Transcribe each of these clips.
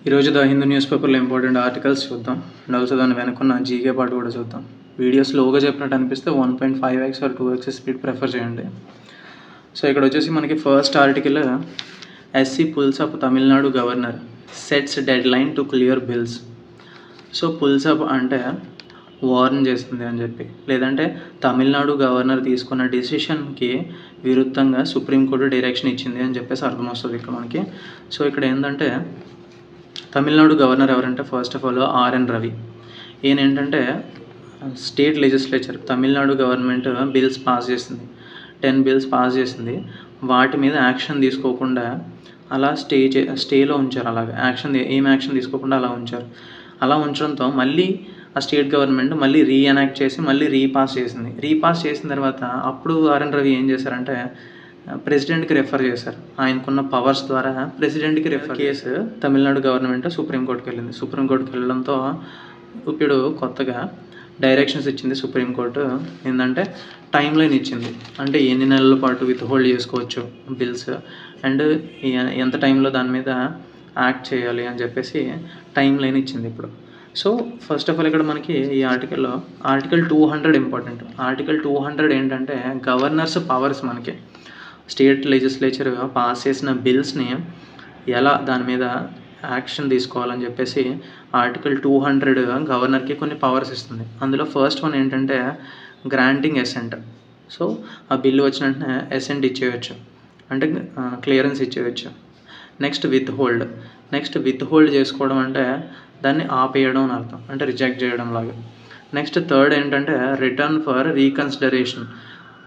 ఈరోజు the Hindu news పేపర్లో important articles చూద్దాం అండ్ ఆల్సో దాన్ని వెనుకున్న జీకే పార్ట్ కూడా చూద్దాం. వీడియో స్లోగా చెప్పినట్టు అనిపిస్తే 1.5x or 2x speed prefer చేయండి. సో ఇక్కడ వచ్చేసి మనకి first article, SC pulls up Tamil Nadu governor sets deadline to clear bills. So pulls up అంటే వార్న్ చేస్తుంది అని చెప్పి, లేదంటే తమిళనాడు గవర్నర్ తీసుకున్న డెసిషన్కి విరుద్ధంగా సుప్రీంకోర్టు డైరెక్షన్ ఇచ్చింది అని చెప్పేసి అర్థం వస్తుంది ఇక్కడ మనకి. సో ఇక్కడ ఏంటంటే తమిళనాడు గవర్నర్ ఎవరంటే first of all RN Ravi. ఈయన ఏంటంటే state legislature, Tamil Nadu government bills pass చేసింది, 10 బిల్స్ పాస్ చేసింది. వాటి మీద యాక్షన్ తీసుకోకుండా అలా స్టేలో ఉంచారు. అలాగే ఏం యాక్షన్ తీసుకోకుండా అలా ఉంచారు. అలా ఉంచడంతో మళ్ళీ ఆ స్టేట్ గవర్నమెంట్ మళ్ళీ రీఎనాక్ట్ చేసి మళ్ళీ రీపాస్ చేసింది. రీపాస్ చేసిన తర్వాత అప్పుడు ఆర్ఎన్ రవి ఏం చేశారంటే ప్రెసిడెంట్కి రెఫర్ చేశారు. ఆయనకున్న పవర్స్ ద్వారా ప్రెసిడెంట్కి రెఫర్ కేసు తమిళనాడు గవర్నమెంట్ సుప్రీంకోర్టుకి వెళ్ళింది. సుప్రీంకోర్టుకి వెళ్ళడంతో ఇప్పుడు కొత్తగా డైరెక్షన్స్ ఇచ్చింది సుప్రీంకోర్టు. ఏంటంటే టైం లైన్ ఇచ్చింది, అంటే ఎన్ని నెలల పాటు విత్ హోల్డ్ చేసుకోవచ్చు బిల్స్ అండ్ ఎంత టైంలో దాని మీద యాక్ట్ చేయాలి అని చెప్పేసి టైం లైన్ ఇచ్చింది ఇప్పుడు. సో ఫస్ట్ ఆఫ్ ఆల్ ఇక్కడ మనకి ఈ ఆర్టికల్లో ఆర్టికల్ 200 ఇంపార్టెంట్. ఆర్టికల్ 200 ఏంటంటే గవర్నర్స్ పవర్స్, మనకి స్టేట్ లెజిస్లేచర్ పాస్ చేసిన బిల్స్ని ఎలా దాని మీద యాక్షన్ తీసుకోవాలని చెప్పేసి ఆర్టికల్ 200 గవర్నర్కి కొన్ని పవర్స్ ఇస్తుంది. అందులో ఫస్ట్ వన్ ఏంటంటే గ్రాంటింగ్ అసెంట్. సో ఆ బిల్లు వచ్చిన వెంటనే అసెంట్ ఇచ్చేయచ్చు, అంటే క్లియరెన్స్ ఇచ్చేయచ్చు. నెక్స్ట్ విత్ హోల్డ్ చేసుకోవడం అంటే దాన్ని ఆపేయడం అని అర్థం, అంటే రిజెక్ట్ చేయడం లాగా. నెక్స్ట్ థర్డ్ ఏంటంటే రిటర్న్ ఫర్ రీకన్సిడరేషన్,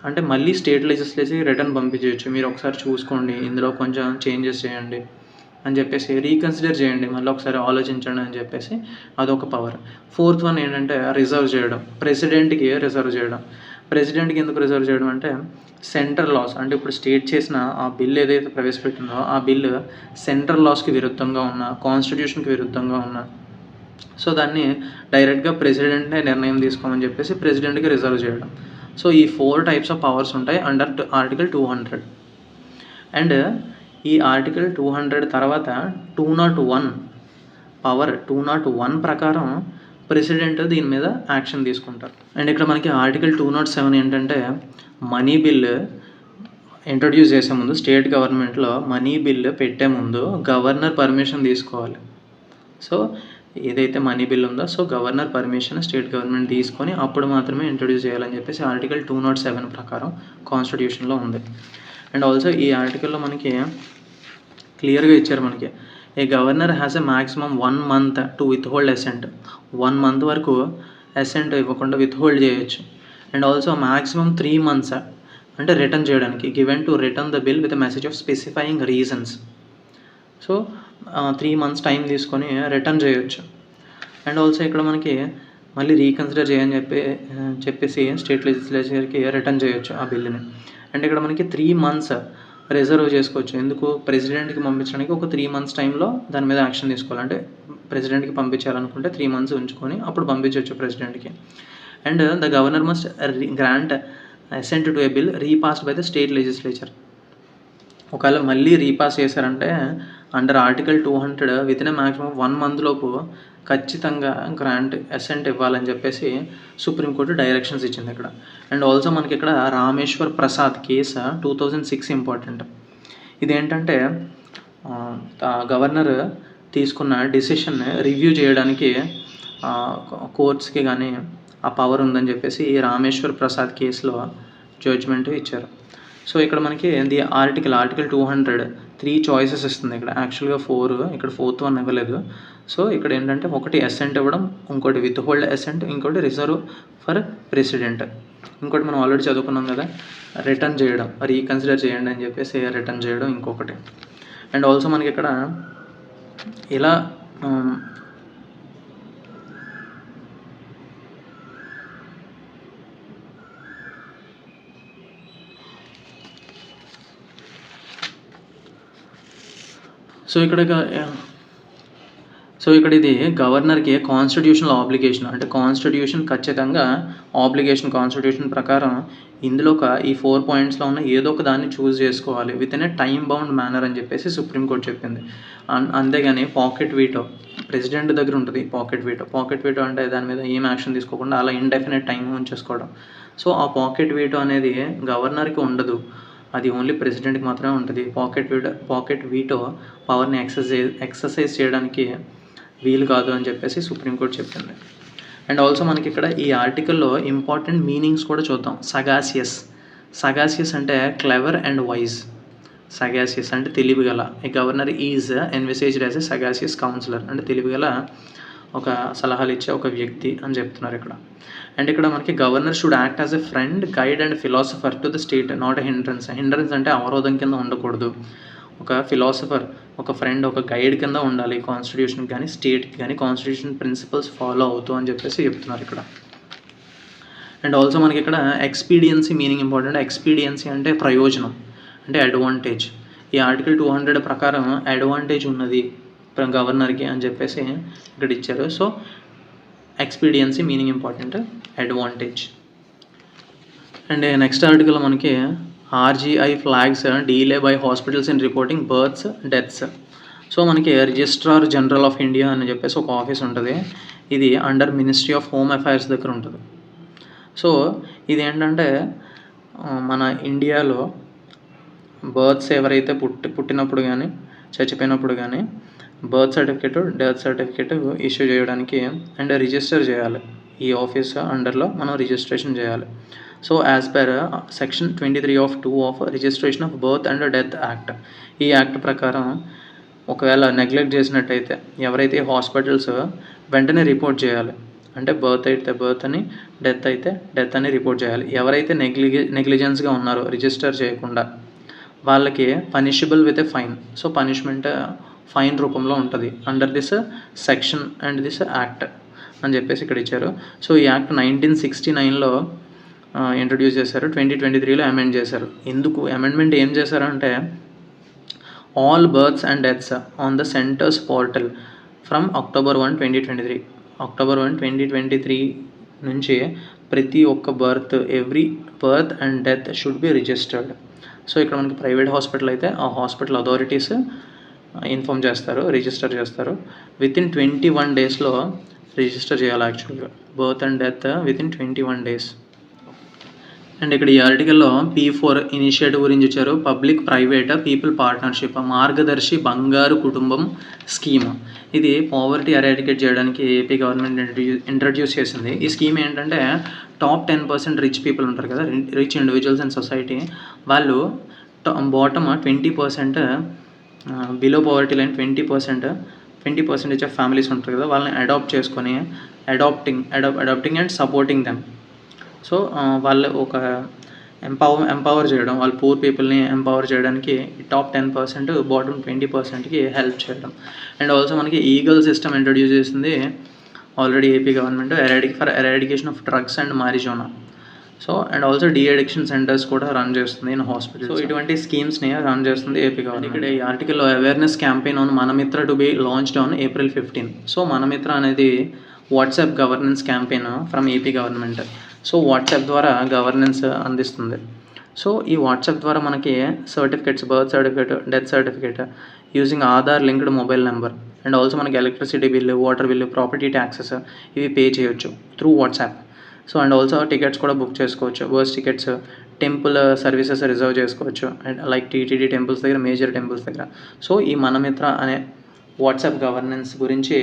అంటే మళ్ళీ స్టేట్ లెజిస్లేచర్కి రిటర్న్ పంపించవచ్చు, మీరు ఒకసారి చూసుకోండి, ఇందులో కొంచెం చేంజెస్ చేయండి అని చెప్పేసి, రీకన్సిడర్ చేయండి, మళ్ళీ ఒకసారి ఆలోచించండి అని చెప్పేసి అదొక పవర్. ఫోర్త్ వన్ ఏంటంటే రిజర్వ్ చేయడం, ప్రెసిడెంట్కి రిజర్వ్ చేయడం. ప్రెసిడెంట్కి ఎందుకు రిజర్వ్ చేయడం అంటే సెంట్రల్ లాస్, అంటే ఇప్పుడు స్టేట్ చేసిన ఆ బిల్ ఏదైతే ప్రవేశపెట్టిందో ఆ బిల్లు సెంట్రల్ లాస్కి విరుద్ధంగా ఉన్న, కాన్స్టిట్యూషన్కి విరుద్ధంగా ఉన్న, సో దాన్ని డైరెక్ట్గా ప్రెసిడెంట్నే నిర్ణయం తీసుకోమని చెప్పేసి ప్రెసిడెంట్కి రిజర్వ్ చేయడం. సో ఈ 4 టైప్స్ ఆఫ్ పవర్స్ ఉంటాయి అండర్ ఆర్టికల్ 200. అండ్ ఈ ఆర్టికల్ 200 తర్వాత 201 పవర్, 201 ప్రకారం ప్రెసిడెంట్ దీని మీద యాక్షన్ తీసుకుంటారు. అండ్ ఇక్కడ మనకి ఆర్టికల్ 207 ఏంటంటే మనీ బిల్ ఇంట్రడ్యూస్ చేసే ముందు, స్టేట్ గవర్నమెంట్లో మనీ బిల్ పెట్టే ముందు గవర్నర్ పర్మిషన్ తీసుకోవాలి. సో ఏదైతే మనీ బిల్ ఉందో, so governor permission state government తీసుకొని అప్పుడు మాత్రమే ఇంట్రడ్యూస్ చేయాలని చెప్పేసి ఆర్టికల్ 207 ప్రకారం కాన్స్టిట్యూషన్లో ఉంది. అండ్ ఆల్సో ఈ ఆర్టికల్లో మనకి క్లియర్గా ఇచ్చారు, మనకి a governor has a maximum 1 month to withhold assent. 1 month వరకు అసెంట్ ఇవ్వకుండా విత్ హోల్డ్ చేయొచ్చు. అండ్ ఆల్సో మ్యాక్సిమం 3 months అంటే రిటర్న్ చేయడానికి, given to return the bill with message of specifying reasons. So 3 months time తీసుకొని return చేయొచ్చు. And also ఇక్కడ మనకి మళ్ళీ రీకన్సిడర్ చేయని చెప్పేసి స్టేట్ లెజిస్లేచర్కి రిటర్న్ చేయొచ్చు ఆ బిల్లుని. అండ్ ఇక్కడ మనకి 3 months రిజర్వ్ చేసుకోవచ్చు. ఎందుకు? ప్రెసిడెంట్కి పంపించడానికి ఒక 3 months టైంలో దాని మీద యాక్షన్ తీసుకోవాలంటే ప్రెసిడెంట్కి పంపించాలనుకుంటే 3 months ఉంచుకొని అప్పుడు పంపించవచ్చు ప్రెసిడెంట్కి. And the governor must grant assent to a bill repassed by the state legislature. ఒకవేళ మళ్ళీ రీపాస్ చేశారంటే under article 200 within maximum 1 month లోపు ఖచ్చితంగా గ్రాంట్ అసెంట్ ఇవ్వాలని చెప్పేసి సుప్రీంకోర్టు డైరెక్షన్స్ ఇచ్చింది ఇక్కడ. అండ్ ఆల్సో మనకి ఇక్కడ రామేశ్వర్ ప్రసాద్ కేసు 2006 ఇంపార్టెంట్. ఇదేంటంటే గవర్నర్ తీసుకున్న డెసిషన్ని రివ్యూ చేయడానికి కోర్ట్స్కి కానీ ఆ పవర్ ఉందని చెప్పేసి ఈ రామేశ్వర్ ప్రసాద్ కేసులో జడ్జ్మెంట్ ఇచ్చారు. సో ఇక్కడ మనకి ది ఆర్టికల్ 200 3 చాయిసెస్ ఇస్తుంది. ఇక్కడ యాక్చువల్గా 4, ఇక్కడ 4th one ఇవ్వలేదు. సో ఇక్కడ ఏంటంటే ఒకటి అసెంట్ ఇవ్వడం, ఇంకోటి విత్ హోల్డ్ అసెంట్, ఇంకోటి రిజర్వ్ ఫర్ ప్రెసిడెంట్, ఇంకోటి మనం ఆల్రెడీ చదువుకున్నాం కదా రిటర్న్ చేయడం, రీకన్సిడర్ చేయండి అని చెప్పేసి రిటర్న్ చేయడం ఇంకొకటి. అండ్ ఆల్సో మనకి ఇక్కడ ఇలా సో ఇక్కడ సో ఇక్కడ ఇది గవర్నర్కి కాన్స్టిట్యూషనల్ ఆబ్లిగేషన్, అంటే కాన్స్టిట్యూషన్ ఖచ్చితంగా కాన్స్టిట్యూషన్ ప్రకారం ఇందులో ఈ 4 పాయింట్స్లో ఉన్న ఏదో ఒక దాన్ని చూస్ చేసుకోవాలి with in a time bound manner అని చెప్పేసి సుప్రీంకోర్టు చెప్పింది. అంతేగాని పాకెట్ వీటో ప్రెసిడెంట్ దగ్గర ఉంటుంది. పాకెట్ వీటో అంటే దాని మీద ఏం యాక్షన్ తీసుకోకుండా అలా ఇండెఫినెట్ టైం ఉంచేసుకోవడం. సో ఆ పాకెట్ వీటో అనేది గవర్నర్కి ఉండదు, అది ఓన్లీ ప్రెసిడెంట్కి మాత్రమే ఉంటుంది. పాకెట్ వీటో పవర్ని ఎక్సర్సైజ్ చేయడానికి వీలు కాదు అని చెప్పేసి సుప్రీంకోర్టు చెప్పింది. అండ్ ఆల్సో మనకి ఇక్కడ ఈ ఆర్టికల్లో ఇంపార్టెంట్ మీనింగ్స్ కూడా చూద్దాం. సగాసియస్ అంటే క్లెవర్ అండ్ వైజ్. సగాసియస్ అంటే తెలివిగల. A governor is envisaged as a sagacious counsellor, అంటే తెలివిగల ఒక సలహాలు ఇచ్చే ఒక వ్యక్తి అని చెప్తున్నారు ఇక్కడ. అండ్ ఇక్కడ మనకి governor should act as a friend, guide and philosopher to the state, not a hindrance అంటే అవరోధం కింద ఉండకూడదు. ఒక ఫిలాసఫర్, ఒక ఫ్రెండ్, ఒక గైడ్ కింద ఉండాలి కాన్స్టిట్యూషన్కి కానీ స్టేట్కి కానీ కాన్స్టిట్యూషన్ ప్రిన్సిపల్స్ ఫాలో అవుతూ అని చెప్పేసి చెప్తున్నారు ఇక్కడ. అండ్ ఆల్సో మనకి ఇక్కడ ఎక్స్పీడియన్సీ మీనింగ్ ఇంపార్టెంట్. ఎక్స్పీడియన్సీ అంటే ప్రయోజనం, అంటే అడ్వాంటేజ్. ఈ ఆర్టికల్ 200 ప్రకారం అడ్వాంటేజ్ ఉన్నది గవర్నర్కి అని చెప్పేసి ఇక్కడ ఇచ్చారు. So expediency meaning important, advantage. And next article మనకి RGI flags delay by hospitals in reporting births, deaths. So మనకి రిజిస్ట్రార్ జనరల్ ఆఫ్ ఇండియా అని చెప్పేసి ఒక ఆఫీస్ ఉంటుంది. ఇది under ministry of home affairs దగ్గర ఉంటుంది. సో ఇది ఏంటంటే మన ఇండియాలో బర్త్స్ ఎవరైతే పుట్టినప్పుడు కానీ చచ్చిపోయినప్పుడు కానీ birth certificate, death certificate issue చేయడానికి అండ్ రిజిస్టర్ చేయాలి. ఈ ఆఫీస్ అండర్లో మనం రిజిస్ట్రేషన్ చేయాలి. So as per section 23 of 2 of registration of birth and death act, ఈ యాక్ట్ ప్రకారం ఒకవేళ నెగ్లెక్ట్ చేసినట్టయితే ఎవరైతే హాస్పిటల్స్ వెంటనే రిపోర్ట్ చేయాలి. అంటే బర్త్ అయితే బర్త్ అని, డెత్ అయితే డెత్ అని రిపోర్ట్ చేయాలి. ఎవరైతే నెగ్లిజెన్స్గా ఉన్నారో రిజిస్టర్ చేయకుండా వాళ్ళకి punishable with a fine. So punishment fine రూపంలో ఉంటుంది under this section and this act అని చెప్పేసి ఇక్కడ ఇచ్చారు. సో ఈ యాక్ట్ 1969లో ఇంట్రడ్యూస్ చేశారు, 2023లో అమెండ్ చేశారు. ఎందుకు అమెండ్మెంట్ ఏం చేశారంటే all births and deaths on the centres portal from October 1, 2023 నుంచి ప్రతి ఒక్క every birth and death should be registered. So ఇక్కడ మనకి ప్రైవేట్ హాస్పిటల్ అయితే ఆ హాస్పిటల్ అథారిటీస్ ఇన్ఫామ్ చేస్తారు, రిజిస్టర్ చేస్తారు. వితిన్ 21 డేస్లో రిజిస్టర్ చేయాలి యాక్చువల్గా birth and death within 21 days. And ఇక్కడ ఈ ఆర్టికల్లో P4 ఇనిషియేటివ్ గురించి ఇచ్చారు. పబ్లిక్ ప్రైవేట్ పీపుల్ పార్ట్నర్షిప్ మార్గదర్శి బంగారు కుటుంబం స్కీమ్. ఇది పావర్టీ ఎరాడికేట్ చేయడానికి ఏపీ గవర్నమెంట్ ఇంట్రడ్యూస్ చేసింది. ఈ స్కీమ్ ఏంటంటే టాప్ 10% రిచ్ పీపుల్ ఉంటారు కదా, రిచ్ ఇండివిజువల్స్ ఇన్ సొసైటీ, వాళ్ళు bottom 20% below poverty line 20% of families ఉంటారు కదా, వాళ్ళని adapting and supporting them. So వాళ్ళు ఒక ఎంపవర్ చేయడం, వాళ్ళ పూర్ పీపుల్ని ఎంపవర్ చేయడానికి టాప్ 10% బాటమ్ 20%కి హెల్ప్ చేయడం. అండ్ ఆల్సో మనకి ఈగల్ సిస్టమ్ ఇంట్రడ్యూస్ చేసింది already AP government, eradication of drugs and marijuana. So and also addiction centres కూడా రన్ చేస్తుంది ఇన్ హాస్పిటల్. సో ఇటువంటి స్కీమ్స్ని రన్ చేస్తుంది ఏపీ గవర్నమెంట్. ఇక్కడ ఈ ఆర్టికల్లో awareness campaign on Manamitra to be launched on April 15. So Manamitra అనేది WhatsApp governance campaign from AP government. So WhatsApp ద్వారా గవర్నెన్స్ అందిస్తుంది. సో ఈ వాట్సాప్ ద్వారా మనకి certificates, birth certificate, death certificate using Aadhaar linked mobile number and also మనకి electricity bill, water bill, property taxes ఇవి pay చేయొచ్చు through WhatsApp. So and also tickets కూడా book చేసుకోవచ్చు, bus tickets, temple services reserve చేసుకోవచ్చు, and like TTD temples దగ్గర, major temples దగ్గర. So ఈ మనమిత్ర అనే వాట్సాప్ గవర్నెన్స్ గురించి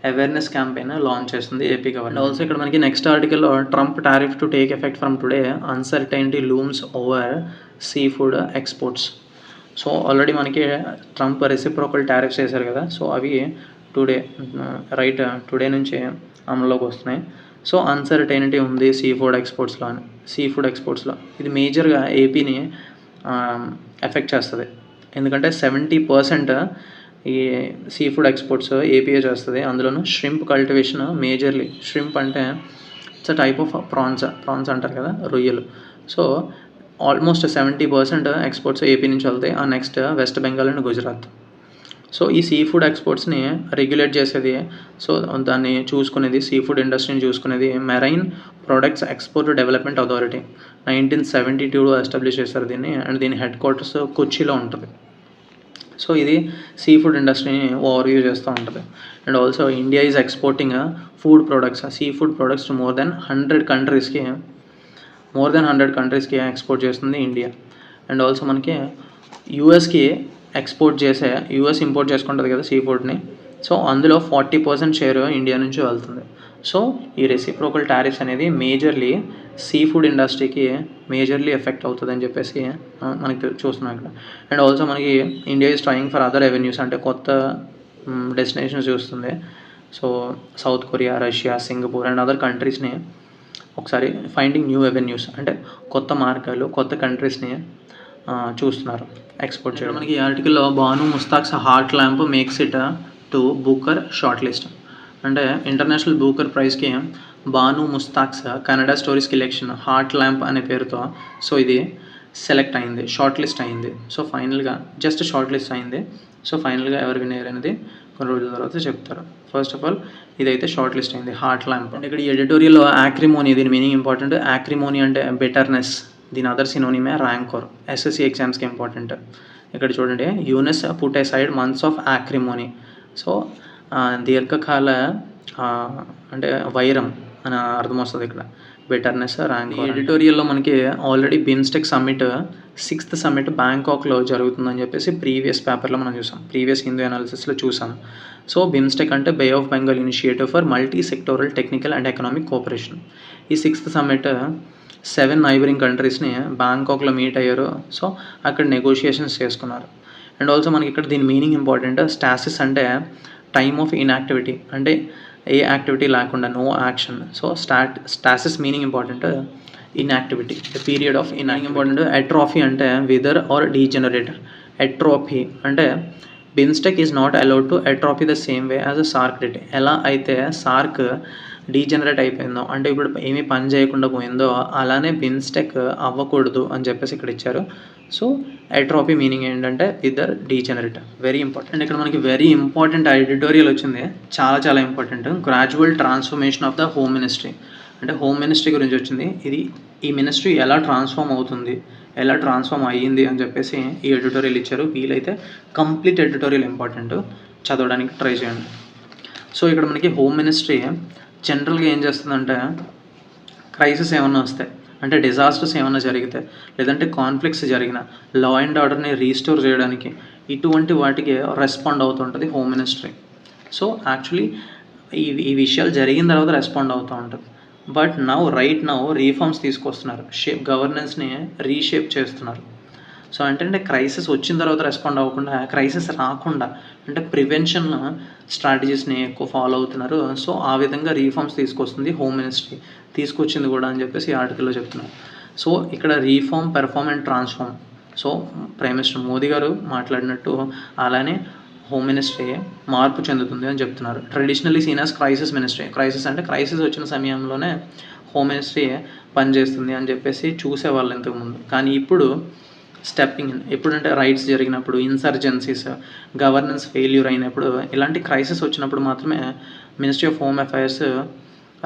అవేర్నెస్ క్యాంపెయిన్ లాంచ్ చేస్తుంది ఏపీ గవర్నమెంట్. ఆల్సో ఇక్కడ మనకి నెక్స్ట్ ఆర్టికల్లో Trump tariff to take effect from today, uncertainty looms over seafood exports. So already మనకి ట్రంప్ రెసిప్రోకల్ టారిఫ్స్ చేశారు కదా, సో అవి టుడే నుంచి అమల్లోకి వస్తున్నాయి. సో అన్సర్టైనిటీ ఉంది సీ ఫుడ్ ఎక్స్పోర్ట్స్లో. ఇది మేజర్గా ఏపీని ఎఫెక్ట్ చేస్తుంది, ఎందుకంటే 70% ఈ సీ ఫుడ్ ఎక్స్పోర్ట్స్ ఏపీఏ చేస్తుంది. అందులోనూ ష్రింప్ కల్టివేషన్ మేజర్లీ. ష్రింప్ అంటే it's a type of prawns అంటారు కదా, రొయ్యలు. సో ఆల్మోస్ట్ 70% ఎక్స్పోర్ట్స్ ఏపీ నుంచి వెళ్తాయి. Next West Bengal and Gujarat. So ఈ సీ ఫుడ్ ఎక్స్పోర్ట్స్ని రెగ్యులేట్ చేసేది, సో దాన్ని చూసుకునేది, సీ ఫుడ్ ఇండస్ట్రీని చూసుకునేది marine products export development authority. 1972లో ఎస్టాబ్లిష్ చేశారు దీన్ని, అండ్ దీని హెడ్ క్వార్టర్స్ కొచ్చిలో ఉంటుంది. సో ఇది సీ ఫుడ్ ఇండస్ట్రీని ఓవర్వ్యూ చేస్తూ ఉంటుంది. And also India is exporting food products, seafood products to more than 100 కంట్రీస్కి ఎక్స్పోర్ట్ చేస్తుంది ఇండియా. అండ్ ఆల్సో మనకి యూఎస్కి యూఎస్ ఇంపోర్ట్ చేసుకుంటుంది కదా సీ ఫుడ్ని, సో అందులో 40% షేర్ ఇండియా నుంచి వెళ్తుంది. సో ఈ రెసిప్రోకల్ టారిఫ్స్ అనేది మేజర్లీ సీ ఫుడ్ ఇండస్ట్రీకి మేజర్లీ ఎఫెక్ట్ అవుతుందని చెప్పేసి మనకి చూస్తున్నాం ఇక్కడ. అండ్ ఆల్సో మనకి India is trying for other revenues, అంటే కొత్త డెస్టినేషన్స్ చూస్తుంది. So South Korea, Russia, Singapore and other కంట్రీస్ని ఒకసారి ఫైండింగ్ న్యూ రెవెన్యూస్, అంటే కొత్త మార్గాలు, కొత్త కంట్రీస్ని చూస్తున్నారు ఎక్స్పోర్ట్ చేయడం. మనకి ఈ ఆర్టికల్లో Banu Mushtaq's Heart Lamp makes it to Booker shortlist, అంటే ఇంటర్నేషనల్ బూకర్ ప్రైజ్కి Banu Mushtaq's Kannada stories collection Heart Lamp అనే పేరుతో సో ఇది సెలెక్ట్ అయింది, షార్ట్ లిస్ట్ అయింది. సో ఫైనల్గా జస్ట్ షార్ట్ లిస్ట్ అయింది. సో ఫైనల్గా ఎవరు వినేయర్ అనేది కొన్ని రోజుల తర్వాత చెప్తారు. ఫస్ట్ ఆఫ్ ఆల్ ఇదైతే షార్ట్ లిస్ట్ అయింది హార్ట్ ల్యాంప్. అంటే ఇక్కడ ఈ ఎడిటోరియల్లో యాక్రిమోనీ, దీని మీనింగ్ ఇంపార్టెంట్. యాక్రిమోనీ అంటే బెటర్నెస్, దీని అదర్ సినోనిమే ర్యాంకోర్, ఎస్ఎస్సి ఎగ్జామ్స్కి ఇంపార్టెంట్. ఇక్కడ చూడండి, unions put aside months of acrimony. So దీర్ఘకాల అంటే వైరం అని అర్థం వస్తుంది ఇక్కడ, బెటర్నెస్, ర్యాంక్. ఎడిటోరియల్లో మనకి already BIMSTEC summit 6th summit బ్యాంకాక్లో జరుగుతుందని చెప్పేసి ప్రీవియస్ పేపర్లో మనం చూసాం, ప్రీవియస్ హిందూ అనాలిసిస్లో చూసాం. సో బిమ్స్టెక్ అంటే Bay of Bengal initiative for multi sectoral technical and economic cooperation. ఈ 6th సమ్మిట్ 7 నైబరింగ్ కంట్రీస్ని బ్యాంకాక్లో మీట్ అయ్యారు. సో అక్కడ నెగోషియేషన్స్ చేసుకున్నారు. అండ్ ఆల్సో మనకి ఇక్కడ దీని మీనింగ్ ఇంపార్టెంట్. స్టాసిస్ అంటే టైమ్ ఆఫ్ ఇన్యాక్టివిటీ, అంటే ఏ యాక్టివిటీ లేకుండా, no action. So stasis meaning important, inactivity, period of important. Atrophy అంటే విదర్ ఆర్ డీజనరేటర్. ఎట్రోఫీ అంటే BIMSTEC is not allowed to atrophy the same way as a SAARC did. ఎలా అయితే SAARC degenerate అయిపోయిందో, అంటే ఇప్పుడు ఏమీ పని చేయకుండా పోయిందో, అలానే బిమ్స్టెక్ అవ్వకూడదు అని చెప్పేసి ఇక్కడ ఇచ్చారు. సో ఎట్రోఫీ మీనింగ్ ఏంటంటే ఇద్దర్ డీజనరేట్, వెరీ ఇంపార్టెంట్. ఇక్కడ మనకి వెరీ ఇంపార్టెంట్ ఎడిటోరియల్ వచ్చింది, చాలా important. Gradual transformation of the home ministry, అంటే హోమ్ మినిస్ట్రీ గురించి వచ్చింది. ఈ మినిస్ట్రీ ఎలా ట్రాన్స్ఫార్మ్ అవుతుంది, ఎలా ట్రాన్స్ఫార్మ్ అయ్యింది అని చెప్పేసి ఈ ఎడిటోరియల్ ఇచ్చారు. వీలైతే కంప్లీట్ ఎడిటోరియల్ ఇంపార్టెంట్, చదవడానికి ట్రై చేయండి. సో ఇక్కడ మనకి హోమ్ మినిస్ట్రీ జనరల్గా ఏం చేస్తుందంటే, క్రైసిస్ ఏమన్నా వస్తాయి, అంటే డిజాస్టర్స్ ఏమైనా జరిగితే, లేదంటే కాన్ఫ్లిక్ట్స్ జరిగిన, లా అండ్ ఆర్డర్ని రీస్టోర్ చేయడానికి, ఇటువంటి వాటికి రెస్పాండ్ అవుతుంటుంది హోమ్ మినిస్ట్రీ. సో యాక్చువల్లీ ఈ విషయాలు జరిగిన తర్వాత రెస్పాండ్ అవుతూ ఉంటుంది. బట్ రైట్ నౌ రీఫార్మ్స్ తీసుకొస్తున్నారు, గవర్నెన్స్ని రీషేప్ చేస్తున్నారు. సో అంటే క్రైసిస్ వచ్చిన తర్వాత రెస్పాండ్ అవ్వకుండా, క్రైసిస్ రాకుండా అంటే ప్రివెన్షన్ స్ట్రాటజీస్ని ఎక్కువ ఫాలో అవుతున్నారు. సో ఆ విధంగా రీఫార్మ్స్ తీసుకొస్తుంది హోమ్ మినిస్ట్రీ, తీసుకొచ్చింది కూడా అని చెప్పేసి ఈ ఆర్టికల్లో చెప్తున్నారు. సో ఇక్కడ reform, perform and transform. So prime minister Modi గారు మాట్లాడినట్టు అలానే హోమ్ మినిస్ట్రీ మార్పు చెందుతుంది అని చెప్తున్నారు. Traditionally seen as crisis ministry, crisis అంటే క్రైసిస్ వచ్చిన సమయంలోనే హోమ్ మినిస్ట్రీ పనిచేస్తుంది అని చెప్పేసి చూసేవాళ్ళు ఇంతకుముందు. కానీ ఇప్పుడు స్టెప్పింగ్ ఇన్, ఎప్పుడంటే రైట్స్ జరిగినప్పుడు, ఇన్సర్జెన్సీస్, గవర్నెన్స్ ఫెయిల్యూర్ అయినప్పుడు, ఇలాంటి క్రైసిస్ వచ్చినప్పుడు మాత్రమే మినిస్ట్రీ ఆఫ్ హోమ్ అఫైర్స్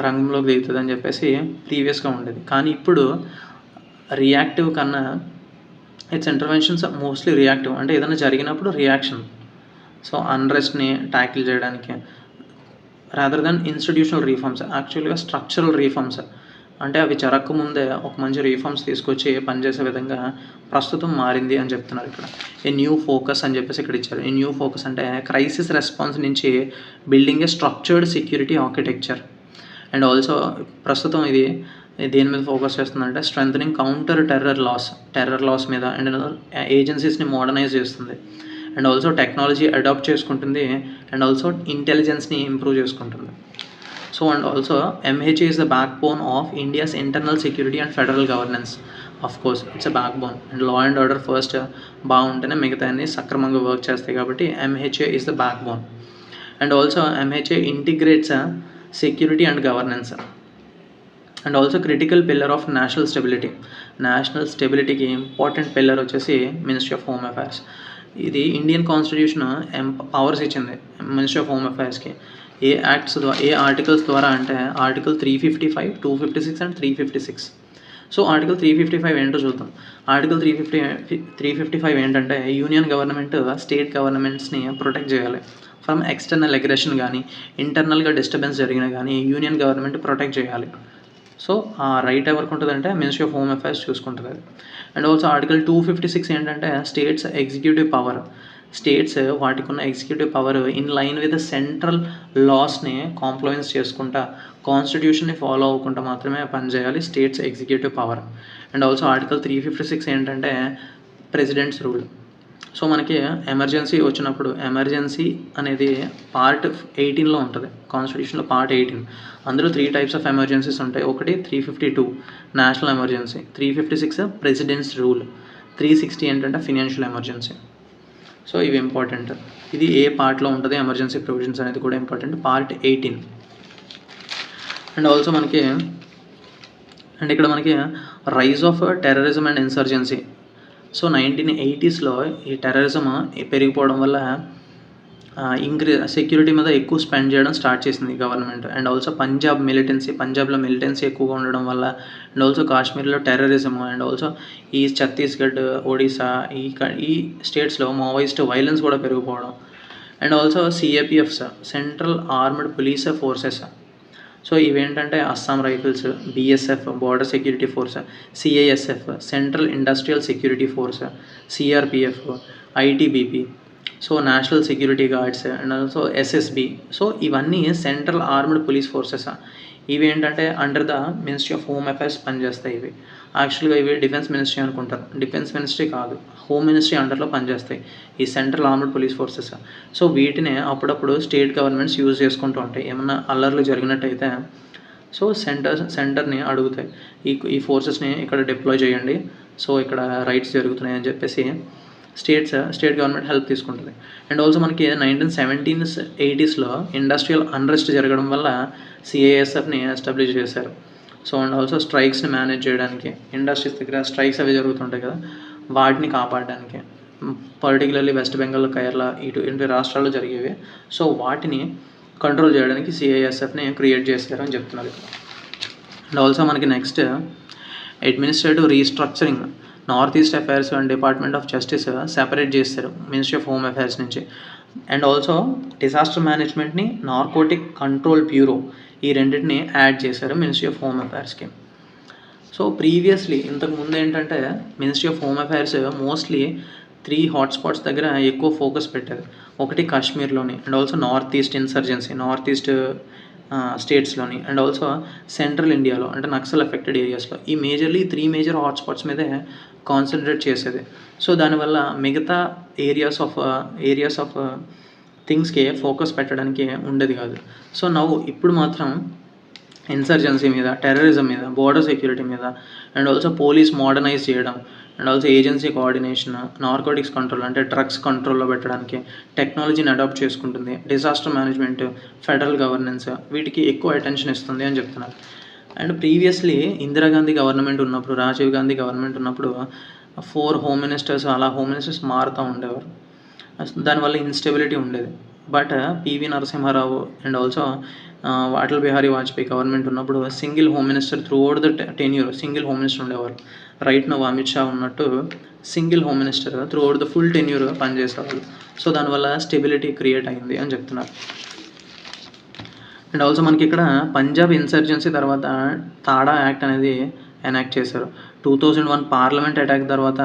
రంగంలోకి దిగుతుంది అని చెప్పేసి ప్రీవియస్గా ఉండేది. కానీ ఇప్పుడు రియాక్టివ్ కన్నా ఇట్స్ ఇంటర్వెన్షన్స్ మోస్ట్లీ రియాక్టివ్, అంటే ఏదైనా జరిగినప్పుడు రియాక్షన్. సో అన్రెస్ట్ని ట్యాకిల్ చేయడానికి, రాదర్ దాన్ ఇన్స్టిట్యూషనల్ రీఫార్మ్స్, యాక్చువల్గా స్ట్రక్చరల్ రీఫార్మ్స్, అంటే అవి జరగకముందే ఒక మంచి రీఫార్మ్స్ తీసుకొచ్చి పనిచేసే విధంగా ప్రస్తుతం మారింది అని చెప్తున్నారు ఇక్కడ. ఏ న్యూ ఫోకస్ అని చెప్పేసి ఇక్కడ ఇచ్చారు. ఈ న్యూ ఫోకస్ అంటే క్రైసిస్ రెస్పాన్స్ నుంచి building A structured security architecture. And also ప్రస్తుతం ఇది దేని మీద ఫోకస్ చేస్తుందంటే స్ట్రెంథనింగ్ కౌంటర్ టెర్రర్ లాస్ మీద, అండ్ ఏజెన్సీస్ని మోడర్నైజ్ చేస్తుంది. అండ్ ఆల్సో టెక్నాలజీ అడాప్ట్ చేసుకుంటుంది, అండ్ ఆల్సో ఇంటెలిజెన్స్ని ఇంప్రూవ్ చేసుకుంటుంది. So and also MHA is the backbone of India's internal security and federal governance. Of course, it's a backbone. And law and order first బాగుంటేనే మిగతా అన్ని సక్రమంగా work చేస్తాయి కాబట్టి MHA is the backbone. And also MHA integrates security and governance. And also critical pillar of national stability. National స్టెబిలిటీకి important pillar వచ్చేసి ministry of home affairs. ఇది Indian constitution powers ఇచ్చింది మినిస్ట్రీ ఆఫ్ హోమ్ అఫైర్స్కి. ఏ articles ద్వారా అంటే article 355, 256 and 356. So article 355 ఏంటో చూద్దాం. ఆర్టికల్ 355 ఏంటంటే యూనియన్ గవర్నమెంట్ స్టేట్ గవర్నమెంట్స్ని ప్రొటెక్ట్ చేయాలి ఫ్రమ్ ఎక్స్టర్నల్ అగ్రెషన్ కానీ, ఇంటర్నల్గా డిస్టర్బెన్స్ జరిగినా కానీ యూనియన్ గవర్నమెంట్ ప్రొటెక్ట్ చేయాలి. సో ఆ రైట్ ఎవరికి ఉంటుందంటే మినిస్ట్రీ ఆఫ్ హోమ్ అఫైర్స్ చూసుకుంటుంది అది. అండ్ ఆల్సో ఆర్టికల్ 256 ఏంటంటే స్టేట్స్ ఎగ్జిక్యూటివ్ పవర్. స్టేట్స్ వాటికి ఉన్న executive power in line with central లాస్ని కాంప్లైన్స్ చేసుకుంటా, కాన్స్టిట్యూషన్ని ఫాలో అవ్వకుండా మాత్రమే పనిచేయాలి states executive power. And also article 356 ఏంటంటే ప్రెసిడెంట్స్ రూల్. సో మనకి ఎమర్జెన్సీ వచ్చినప్పుడు, ఎమర్జెన్సీ అనేది పార్ట్ 18లో ఉంటుంది కాన్స్టిట్యూషన్లో, పార్ట్ 18. అందులో 3 టైప్స్ ఆఫ్ ఎమర్జెన్సీస్ ఉంటాయి. ఒకటి 352 నేషనల్ ఎమర్జెన్సీ, 356 ప్రెసిడెంట్స్ రూల్, 360 ఏంటంటే ఫినాన్షియల్ ఎమర్జెన్సీ. సో ఇవి ఇంపార్టెంట్. ఇది ఏ పార్ట్లో ఉంటుంది ఎమర్జెన్సీ ప్రొవిజన్స్ అనేది కూడా ఇంపార్టెంట్, పార్ట్ 18. అండ్ ఆల్సో ఇక్కడ మనకి rise of terrorism and insurgency. So 1980sలో ఈ టెర్రరిజం పెరిగిపోవడం వల్ల సెక్యూరిటీ మీద ఎక్కువ స్పెండ్ చేయడం స్టార్ట్ చేసింది గవర్నమెంట్. అండ్ ఆల్సో పంజాబ్లో మిలిటెన్సీ ఎక్కువగా ఉండడం వల్ల, అండ్ ఆల్సో కాశ్మీర్లో టెర్రరిజం, అండ్ ఆల్సో ఈ ఛత్తీస్గఢ్, ఒడిశా ఈ స్టేట్స్లో మావోయిస్ట్ వైలెన్స్ కూడా పెరిగిపోవడం. And also CAPFs, central armed police forces. So ఇవేంటంటే Assam rifles, BSF border security force, CISF central industrial security force, CRPF, ITBP, so national security guards, and also SSB. So ఇవన్నీ central armed police forces. ఇవి ఏంటంటే under the ministry of home affairs పనిచేస్తాయి. ఇవి యాక్చువల్గా ఇవి defence ministry అనుకుంటారు, defence ministry కాదు, home ministry అండర్లో పనిచేస్తాయి ఈ central armed police forces. So వీటిని అప్పుడప్పుడు స్టేట్ గవర్నమెంట్స్ యూజ్ చేసుకుంటూ ఉంటాయి. ఏమన్నా అల్లర్లు జరిగినట్టయితే సో సెంటర్ని అడుగుతాయి, ఈ ఫోర్సెస్ని ఇక్కడ డిప్లాయ్ చేయండి, సో ఇక్కడ రైట్స్ జరుగుతున్నాయి అని చెప్పేసి స్టేట్ గవర్నమెంట్ హెల్ప్ తీసుకుంటుంది. అండ్ ఆల్సో మనకి 1970s, 80sలో ఇండస్ట్రియల్ అన్రెస్ట్ జరగడం వల్ల సిఐఎస్ఎఫ్ని ఎస్టాబ్లిష్ చేశారు. సో అండ్ ఆల్సో స్ట్రైక్స్ని మేనేజ్ చేయడానికి, ఇండస్ట్రీస్ దగ్గర స్ట్రైక్స్ అవి జరుగుతుంటాయి కదా, వాటిని కాపాడడానికి, పర్టికులర్లీ వెస్ట్ బెంగాల్, కేరళ ఇటు రాష్ట్రాల్లో జరిగేవి. సో వాటిని కంట్రోల్ చేయడానికి సిఐఎస్ఎఫ్ని క్రియేట్ చేశారు అని చెప్తున్నారు. అండ్ ఆల్సో మనకి next administrative restructuring. North east affairs and department of justice separate చేస్తారు మినిస్ట్రీ ఆఫ్ హోమ్ అఫైర్స్ నుంచి. అండ్ ఆల్సో డిజాస్టర్ మేనేజ్మెంట్ని నార్కోటిక్ కంట్రోల్ బ్యూరో, ఈ రెండింటిని యాడ్ చేశారు మినిస్ట్రీ ఆఫ్ హోమ్ అఫైర్స్కి. సో ప్రీవియస్లీ ఇంతకుముందు ఏంటంటే ministry of home affairs mostly 3 hotspots దగ్గర ఎక్కువ ఫోకస్ పెట్టేది. ఒకటి కాశ్మీర్లోని, and also north east insurgency, north east స్టేట్స్లోని, అండ్ ఆల్సో సెంట్రల్ ఇండియాలో అంటే నక్సల్ ఎఫెక్టెడ్ ఏరియాస్లో. ఈ 3 మేజర్ హాట్స్పాట్స్ మీదే కాన్సన్ట్రేట్ చేసేది. సో దానివల్ల మిగతా ఏరియాస్ ఆఫ్ థింగ్స్కి ఫోకస్ పెట్టడానికి ఉండేది కాదు. సో ఇప్పుడు మాత్రం ఇన్సర్జెన్సీ మీద, టెర్రరిజం మీద, బోర్డర్ సెక్యూరిటీ మీద, అండ్ ఆల్సో పోలీస్ మోడర్నైజ్ చేయడం, and also agency coordination, narcotics control అంటే డ్రగ్స్ కంట్రోల్లో పెట్టడానికి టెక్నాలజీని అడాప్ట్ చేసుకుంటుంది, డిజాస్టర్ మేనేజ్మెంట్, ఫెడరల్ గవర్నెన్స్, వీటికి ఎక్కువ అటెన్షన్ ఇస్తుంది అని చెప్తున్నారు. అండ్ ప్రీవియస్లీ ఇందిరాగాంధీ గవర్నమెంట్ ఉన్నప్పుడు, రాజీవ్ గాంధీ గవర్నమెంట్ ఉన్నప్పుడు 4 హోమ్ మినిస్టర్స్ అలా హోమ్ మినిస్టర్స్ మారుతూ ఉండేవారు. దానివల్ల ఇన్స్టెబిలిటీ ఉండేది. But PV Narasimha Rao and also Atal Bihari Vajpayee government ఉన్నప్పుడు single home minister throughout the tenure, single home minister ఉండేవారు. రైట్ నౌ అమిత్ షా ఉన్నట్టు single home minister throughout the full tenure పనిచేసేవాళ్ళు. సో దానివల్ల స్టెబిలిటీ క్రియేట్ అయింది అని చెప్తున్నారు. అండ్ ఆల్సో మనకి ఇక్కడ పంజాబ్ ఇన్సర్జెన్సీ తర్వాత తాడా యాక్ట్ అనేది ఎనాక్ట్ చేశారు. 2001 పార్లమెంట్ అటాక్ తర్వాత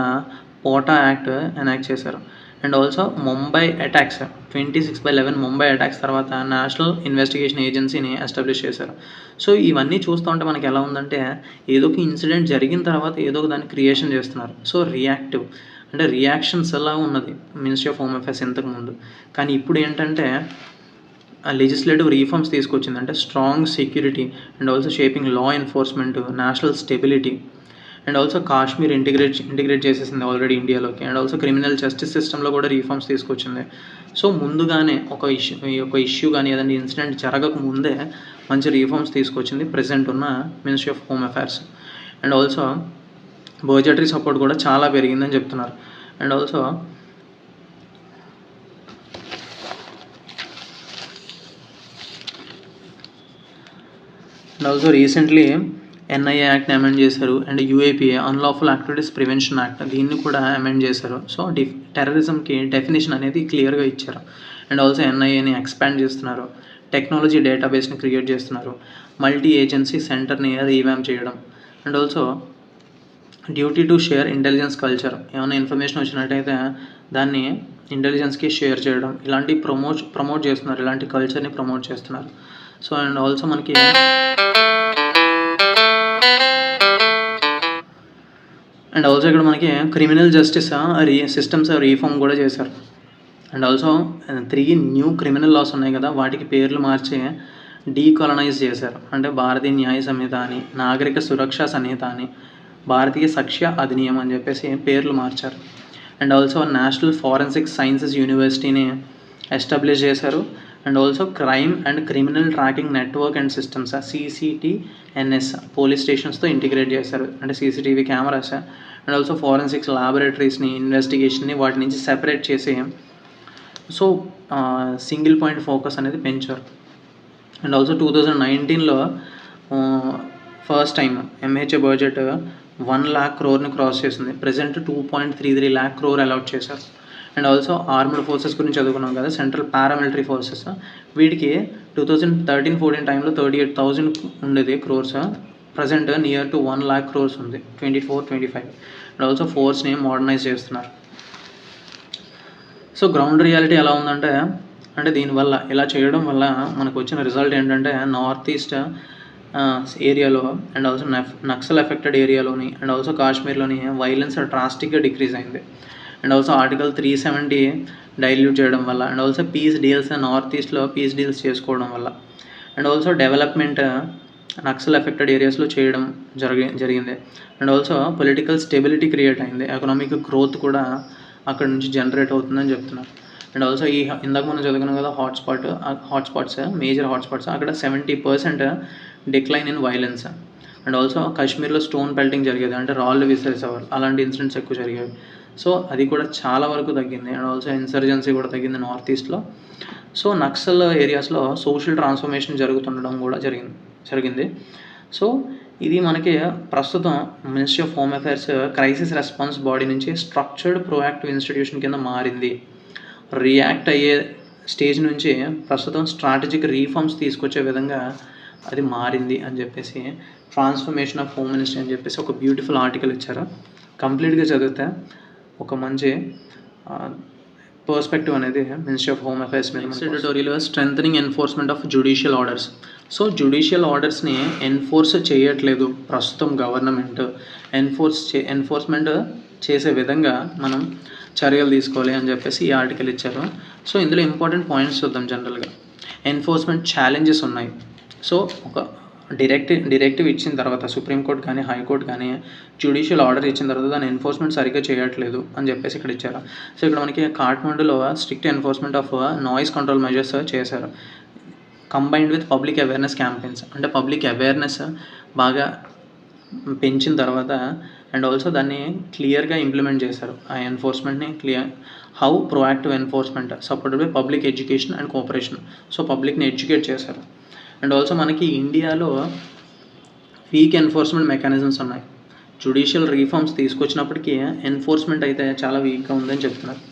పోటా యాక్ట్ ఎనాక్ట్ చేశారు. And also Mumbai attacks 26/11 Mumbai attacks తర్వాత నేషనల్ ఇన్వెస్టిగేషన్ ఏజెన్సీని ఎస్టాబ్లిష్ చేశారు. సో ఇవన్నీ చూస్తూ ఉంటే మనకి ఎలా ఉందంటే ఏదో ఒక ఇన్సిడెంట్ జరిగిన తర్వాత ఏదో ఒక దాన్ని క్రియేషన్ చేస్తున్నారు. సో రియాక్టివ్ అంటే రియాక్షన్స్ ఎలా ఉన్నది మినిస్ట్రీ ఆఫ్ హోమ్ అఫైర్స్ ఇంతకుముందు. కానీ ఇప్పుడు ఏంటంటే లెజిస్లేటివ్ రీఫార్మ్స్ తీసుకొచ్చింది. అంటే strong security and also shaping law enforcement, national stability, and also Kashmir integrate చేసేసింది ఆల్రెడీ ఇండియాలోకి. అండ్ ఆల్సో క్రిమినల్ జస్టిస్ సిస్టంలో కూడా రీఫార్మ్స్ తీసుకొచ్చింది. సో ముందుగానే ఒక ఇష్యూ కానీ ఏదైనా ఇన్సిడెంట్ జరగక ముందే మంచి రీఫార్మ్స్ తీసుకొచ్చింది ప్రెసెంట్ ఉన్న ministry of home affairs. And also budgetary support కూడా చాలా పెరిగిందని చెప్తున్నారు. And also and also recently NIA యాక్ట్ని అమెండ్ చేశారు. And UAPA unlawful activities prevention act దీన్ని కూడా అమెండ్ చేశారు. సో టెర్రరిజంకి డెఫినేషన్ అనేది క్లియర్గా ఇచ్చారు. అండ్ ఆల్సో ఎన్ఐఏని ఎక్స్పాండ్ చేస్తున్నారు, టెక్నాలజీ డేటాబేస్ని క్రియేట్ చేస్తున్నారు, మల్టీ ఏజెన్సీ సెంటర్ని రీవ్యామ్ చేయడం. And also duty to share intelligence culture, ఏమైనా ఇన్ఫర్మేషన్ వచ్చినట్టయితే దాన్ని ఇంటెలిజెన్స్కి షేర్ చేయడం, ఇలాంటి ప్రమోట్ చేస్తున్నారు, ఇలాంటి కల్చర్ని ప్రమోట్ చేస్తున్నారు. సో అండ్ ఆల్సో మనకి అండ్ ఆల్సో ఇక్కడ మనకి క్రిమినల్ జస్టిస్ సిస్టమ్స్ రీఫార్మ్ కూడా చేశారు. And also 3 new criminal laws ఉన్నాయి కదా, వాటికి పేర్లు మార్చి డీకాలనైజ్ చేశారు. అంటే భారతీయ న్యాయ సంహిత అని, నాగరిక సురక్షా సంహిత అని, భారతీయ సాక్ష్య అధినియం అని చెప్పేసి పేర్లు మార్చారు. And also national forensic sciences యూనివర్సిటీని ఎస్టాబ్లిష్ చేశారు. And also crime and criminal tracking network and systems CCTNS police స్టేషన్స్తో ఇంటిగ్రేట్ చేశారు. అంటే CCTV cameras and also forensics ల్యాబొరేటరీస్ని, ఇన్వెస్టిగేషన్ని వాటి నుంచి సెపరేట్ చేసి సో సింగిల్ పాయింట్ ఫోకస్ అనేది పెంచారు. అండ్ ఆల్సో 2019లో first time MHA budget 1 lakh crore cross చేసింది. ప్రజెంట్ 2.33 lakh crore అలాట్ చేశారు. అండ్ ఆల్సో ఆర్మ్డ్ ఫోర్సెస్ గురించి చదువుకున్నాం కదా, సెంట్రల్ పారామిలిటరీ ఫోర్సెస్, వీటికి 2013-14 టైంలో 38,000 ఉండేది crores, present near to 1 lakh crores ఉంది 24-25. అండ్ ఆల్సో ఫోర్స్ని మోడర్నైజ్ చేస్తున్నారు. సో గ్రౌండ్ రియాలిటీ ఎలా ఉందంటే, అంటే దీనివల్ల ఇలా చేయడం వల్ల మనకు వచ్చిన రిజల్ట్ ఏంటంటే, నార్త్ ఈస్ట్ ఏరియాలో అండ్ ఆల్సో నక్సల్ ఎఫెక్టెడ్ ఏరియాలోని అండ్ ఆల్సో కాశ్మీర్లోని వైలెన్స్ డ్రాస్టిక్గా డిక్రీజ్ అయింది. అండ్ ఆల్సో ఆర్టికల్ 370 డైల్యూట్ చేయడం వల్ల, and also peace deals north ఈస్ట్లో పీస్ డీల్స్ చేసుకోవడం వల్ల, and also development Naxal affected ఏరియాస్లో చేయడం జరిగింది. And also political stability create అయింది, ఎకనామిక్ గ్రోత్ కూడా అక్కడ నుంచి జనరేట్ అవుతుందని చెప్తున్నారు. అండ్ ఆల్సో ఇందాక మనం చదువుకున్నాం కదా హాట్స్పాట్స్, మేజర్ హాట్స్పాట్స్, అక్కడ 70% decline in violence. And also కాశ్మీర్లో స్టోన్ పెల్టింగ్ జరిగేది, అంటే రాళ్ళు విసిరేసేవారు, అలాంటి ఇన్సిడెంట్స్ ఎక్కువ జరిగేవి. సో అది కూడా చాలా వరకు తగ్గింది. అండ్ ఆల్సో ఇన్సర్జెన్సీ కూడా తగ్గింది నార్త్ ఈస్ట్లో. సో నక్సల్ ఏరియాస్లో సోషల్ ట్రాన్స్ఫర్మేషన్ జరుగుతుండడం కూడా జరిగింది. సో ఇది మనకి ప్రస్తుతం ministry of home affairs crisis response body నుంచి స్ట్రక్చర్డ్ ప్రోయాక్టివ్ ఇన్స్టిట్యూషన్ కింద మారింది. రియాక్ట్ అయ్యే స్టేజ్ నుంచి ప్రస్తుతం స్ట్రాటజిక్ రీఫార్మ్స్ తీసుకొచ్చే విధంగా అది మారింది అని చెప్పేసి ట్రాన్స్ఫర్మేషన్ ఆఫ్ హోమ్ మినిస్ట్రీ అని చెప్పేసి ఒక బ్యూటిఫుల్ ఆర్టికల్ ఇచ్చారు. కంప్లీట్గా చదివితే ఒక మంచి పర్స్పెక్టివ్ అనేది మినిస్ట్రీ ఆఫ్ హోమ్ అఫైర్స్ మీద. Editorial strengthening enforcement of judicial orders. So judicial ఆర్డర్స్ని ఎన్ఫోర్స్ చేయట్లేదు ప్రస్తుతం గవర్నమెంట్. ఎన్ఫోర్స్మెంట్ చేసే విధంగా మనం చర్యలు తీసుకోవాలి అని చెప్పేసి ఈ ఆర్టికల్ ఇచ్చారు. సో ఇందులో ఇంపార్టెంట్ పాయింట్స్ చూద్దాం. జనరల్గా ఎన్ఫోర్స్మెంట్ ఛాలెంజెస్ ఉన్నాయి. సో ఒక డైరెక్టివ్ ఇచ్చిన తర్వాత సుప్రీంకోర్టు కానీ హైకోర్టు కానీ జ్యుడిషియల్ ఆర్డర్ ఇచ్చిన తర్వాత దాని ఎన్ఫోర్స్మెంట్ సరిగ్గా చేయట్లేదు అని చెప్పేసి ఇక్కడ ఇచ్చారు. సో ఇక్కడ మనకి కాఠ్మండూలో strict enforcement of noise control measures చేశారు, combined with public awareness campaigns. అంటే పబ్లిక్ అవేర్నెస్ బాగా పెంచిన తర్వాత అండ్ ఆల్సో దాన్ని క్లియర్గా ఇంప్లిమెంట్ చేశారు. ఆ ఎన్ఫోర్స్మెంట్ని how proactive enforcement supported by public education and cooperation. So పబ్లిక్ని ఎడ్యుకేట్ చేశారు. అండ్ ఆల్సో మనకి ఇండియాలో వీక్ ఎన్ఫోర్స్మెంట్ మెకానిజమ్స్ ఉన్నాయి. జ్యుడిషియల్ రీఫార్మ్స్ తీసుకొచ్చినప్పటికీ ఎన్ఫోర్స్మెంట్ అయితే చాలా వీక్గా ఉందని చెప్తున్నారు.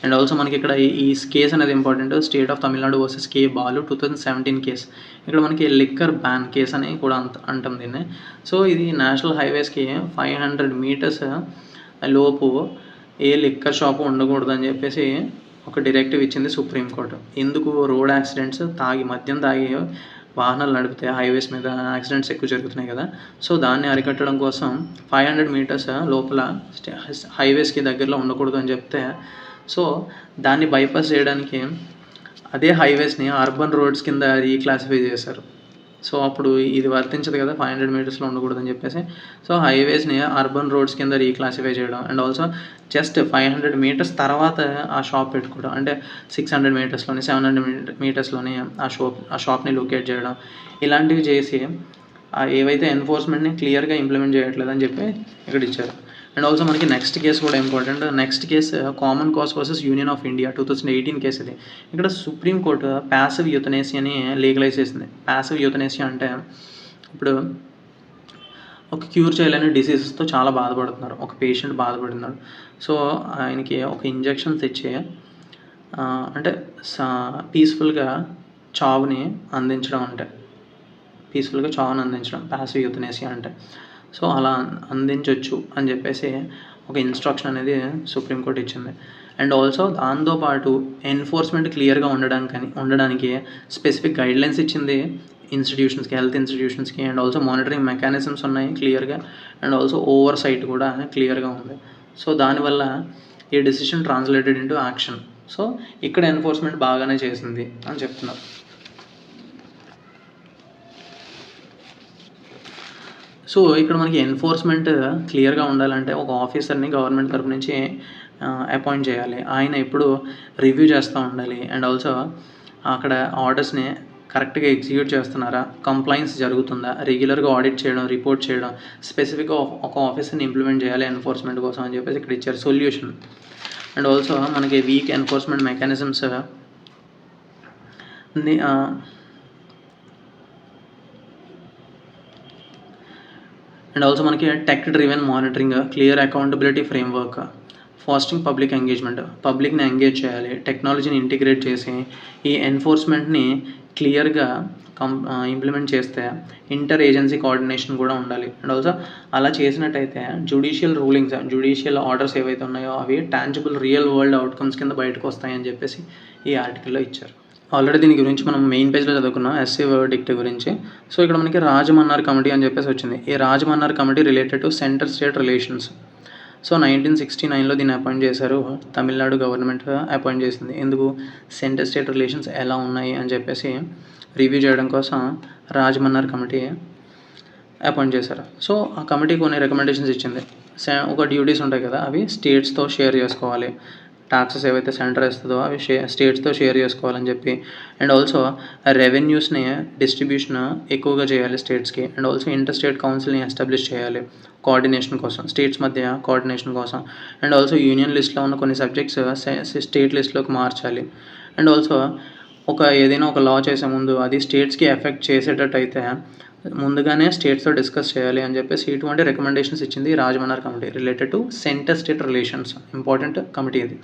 అండ్ ఆల్సో మనకి ఇక్కడ ఈ కేసు అనేది important. State of Tamil Nadu versus K. Balu 2017 case. ఇక్కడ మనకి లిక్కర్ బ్యాన్ కేసు అని కూడా అంటాం దీన్ని. సో ఇది నేషనల్ హైవేస్కి 500 meters లోపు ఏ లిక్కర్ షాపు ఉండకూడదు అని చెప్పేసి ఒక డైరెక్టివ్ ఇచ్చింది సుప్రీంకోర్టు. ఎందుకు? రోడ్ యాక్సిడెంట్స్, మద్యం తాగి వాహనాలు నడిపితే హైవేస్ మీద యాక్సిడెంట్స్ ఎక్కువ జరుగుతున్నాయి కదా. సో దాన్ని అరికట్టడం కోసం 500 meters లోపల హైవేస్కి దగ్గరలో ఉండకూడదు అని చెప్తే, సో దాన్ని బైపాస్ చేయడానికి అదే హైవేస్ని అర్బన్ రోడ్స్ కింద రీక్లాసిఫై చేశారు. సో అప్పుడు ఇది వర్తించదు కదా 500 metersలో ఉండకూడదని చెప్పేసి. సో హైవేస్ని అర్బన్ రోడ్స్ కింద రీక్లాసిఫై చేయడం అండ్ ఆల్సో జస్ట్ 500 meters తర్వాత ఆ షాప్ పెట్టుకోవడం, అంటే 600 metersలోని 700 metersలోని ఆ షాప్ని లొకేట్ చేయడం, ఇలాంటివి చేసి ఏవైతే ఎన్ఫోర్స్మెంట్ని క్లియర్గా ఇంప్లిమెంట్ చేయట్లేదని చెప్పి ఇక్కడ ఇచ్చారు. అండ్ ఆల్సో మనకి నెక్స్ట్ కేసు కూడా important. Next case common cause versus union of India 2018 case ఇది. ఇక్కడ సుప్రీంకోర్టు ప్యాసివ్ యూథనేసియాని లీగలైజ్ చేసింది. ప్యాసివ్ యూథనేసియా అంటే ఇప్పుడు ఒక క్యూర్ చేయలేని డిసీజెస్తో చాలా బాధపడుతున్నారు, ఒక పేషెంట్ బాధపడుతున్నాడు. సో ఆయనకి ఒక ఇంజెక్షన్స్ ఇచ్చి అంటే పీస్ఫుల్గా చావుని అందించడం అంటే ప్యాసివ్ యూథనేసియా అంటే. సో అలా అందించవచ్చు అని చెప్పేసి ఒక ఇన్స్ట్రక్షన్ అనేది సుప్రీంకోర్టు ఇచ్చింది. అండ్ ఆల్సో దాంతోపాటు ఎన్ఫోర్స్మెంట్ క్లియర్గా ఉండడానికి స్పెసిఫిక్ గైడ్లైన్స్ ఇచ్చింది ఇన్స్టిట్యూషన్స్కి, హెల్త్ ఇన్స్టిట్యూషన్స్కి. అండ్ ఆల్సో మానిటరింగ్ మెకానిజమ్స్ ఉన్నాయి క్లియర్గా, అండ్ ఆల్సో ఓవర్ సైట్ కూడా క్లియర్గా ఉంది. సో దానివల్ల ఈ decision translated into action. So ఇక్కడ ఎన్ఫోర్స్మెంట్ బాగానే చేసింది అని చెప్తున్నారు. సో ఇక్కడ మనకి ఎన్ఫోర్స్మెంట్ క్లియర్గా ఉండాలంటే ఒక ఆఫీసర్ని గవర్నమెంట్ తరపు నుంచి అపాయింట్ చేయాలి. ఆయన ఎప్పుడు రివ్యూ చేస్తూ ఉండాలి. అండ్ ఆల్సో అక్కడ ఆర్డర్స్ని కరెక్ట్గా ఎగ్జిక్యూట్ చేస్తున్నారా, కంప్లైంట్స్ జరుగుతుందా, రెగ్యులర్గా ఆడిట్ చేయడం, రిపోర్ట్ చేయడం, స్పెసిఫిక్గా ఒక ఆఫీసర్ని ఇంప్లిమెంట్ చేయాలి ఎన్ఫోర్స్మెంట్ కోసం అని చెప్పేసి ఇక్కడ ఇచ్చారు సొల్యూషన్. అండ్ ఆల్సో మనకి weak enforcement mechanisms and also మనకి tech driven monitoring, clear accountability framework, fostering public engagement, పబ్లిక్ని ఎంగేజ్ చేయాలి, టెక్నాలజీని ఇంటిగ్రేట్ చేసి ఈ ఎన్ఫోర్స్మెంట్ని క్లియర్గా ఇంప్లిమెంట్ చేస్తే ఇంటర్ ఏజెన్సీ కోఆర్డినేషన్ కూడా ఉండాలి. అండ్ ఆల్సో అలా చేసినట్టయితే జ్యుడిషియల్ ఆర్డర్స్ ఏవైతే ఉన్నాయో అవి టాంజిబుల్ రియల్ వరల్డ్ అవుట్కమ్స్ కింద బయటకు వస్తాయని చెప్పేసి ఈ ఆర్టికల్లో ఇచ్చారు. ఆల్రెడీ దీని గురించి మనం మెయిన్ పేజ్లో చదువుకున్నాం, ఎస్సీ వర్డిక్ట్ గురించి. సో ఇక్కడ మనకి రాజమన్నార్ కమిటీ అని చెప్పేసి వచ్చింది. ఈ Rajamannar committee related to centre state relations. So 1969లో దీన్ని అపాయింట్ చేశారు, తమిళనాడు గవర్నమెంట్ అపాయింట్ చేసింది. ఎందుకు, సెంటర్ స్టేట్ రిలేషన్స్ ఎలా ఉన్నాయి అని చెప్పేసి రివ్యూ చేయడం కోసం రాజమన్నార్ కమిటీ అపాయింట్ చేశారు. సో ఆ కమిటీ కొన్ని రికమెండేషన్స్ ఇచ్చింది. ఒక డ్యూటీస్ ఉంటాయి కదా, అవి స్టేట్స్తో షేర్ చేసుకోవాలి. ట్యాక్సెస్ ఏవైతే సెంటర్ ఇస్తుందో అవి స్టేట్స్తో షేర్ చేసుకోవాలని చెప్పి. అండ్ ఆల్సో రెవెన్యూస్ని డిస్ట్రిబ్యూషన్ ఎక్కువగా చేయాలి స్టేట్స్కి. అండ్ ఆల్సో ఇంటర్ స్టేట్ కౌన్సిల్ని ఎస్టాబ్లిష్ చేయాలి కోఆర్డినేషన్ కోసం, స్టేట్స్ మధ్య కోఆర్డినేషన్ కోసం. అండ్ ఆల్సో యూనియన్ లిస్ట్లో ఉన్న కొన్ని సబ్జెక్ట్స్ స్టేట్ లిస్ట్లోకి మార్చాలి. అండ్ ఆల్సో ఏదైనా ఒక లా చేసే ముందు అది స్టేట్స్కి ఎఫెక్ట్ చేసేటట్టు అయితే ముందుగానే స్టేట్స్తో డిస్కస్ చేయాలి అని చెప్పేసి ఇటువంటి రికమెండేషన్స్ ఇచ్చింది Rajamannar committee related to centre state relations. Important committee ఇది.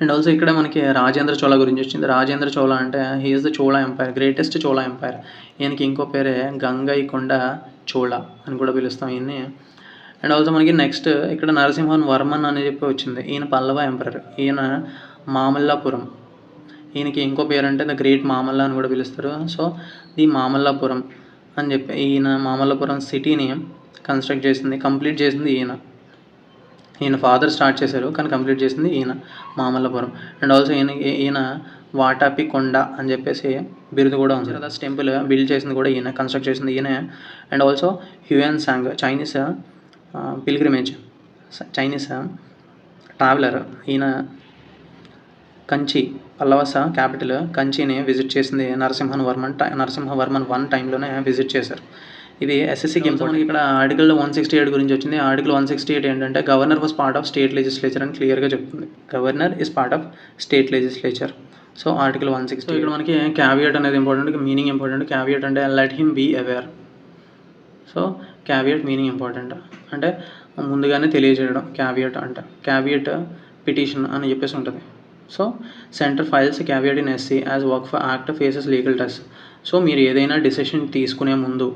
అండ్ ఆల్సో ఇక్కడ మనకి రాజేంద్ర చోళ గురించి వచ్చింది. రాజేంద్ర చోళ అంటే he is the Chola empire, greatest Chola empire. ఈయనకి ఇంకో పేరే గంగైకొండ చోళ అని కూడా పిలుస్తాం ఈయన్ని. అండ్ ఆల్సో మనకి నెక్స్ట్ ఇక్కడ నరసింహన్ వర్మన్ అని చెప్పి వచ్చింది. ఈయన పల్లవ ఎంపరర్, ఈయన మామల్లాపురం. ఈయనకి ఇంకో పేరు అంటే ద గ్రేట్ మామల్లా అని కూడా పిలుస్తారు. సో ఈ మామల్లాపురం అని చెప్పి ఈయన మామల్లాపురం సిటీని కంప్లీట్ చేసింది ఈయన ఫాదర్ స్టార్ట్ చేశారు కానీ కంప్లీట్ చేసింది ఈయన మామల్లాపురం. అండ్ ఆల్సో ఈయన వాటాపి కొండ అని చెప్పేసి బిరుదు కూడా ఉంది. కదా టెంపుల్ బిల్డ్ చేసింది కూడా ఈయన, కన్స్ట్రక్ట్ చేసింది ఈయన. And also Hiuen song, Chinese pilgrimage, Chinese traveller. ఈయన కంచి, పల్లవస క్యాపిటల్ కంచిని విజిట్ చేసింది నరసింహవర్మన్ 1 టైంలోనే విజిట్ చేశారు. ఇది ఎస్ఎస్సికి ఇంపార్టెంట్. ఇక్కడ ఆర్టికల్ 168 గురించి వచ్చింది. ఆర్టికల్ 168 ఏంటంటే governor was part of state legislature అని క్లియర్గా చెప్తుంది. Governor is part of state legislature. So article 160. ఇక్కడ మనకి క్యావియట్ అనేది ఇంపార్టెంట్, మీనింగ్ ఇంపార్టెంట్. క్యావియట్ అంటే let him be aware. So caveat meaning important అంటే ముందుగానే తెలియజేయడం. క్యావియట్ పిటిషన్ అని చెప్పేసి ఉంటుంది. So centre files caveat in SC as Waqf act faces legal test. So మీరు ఏదైనా డిసిషన్ తీసుకునే ముందు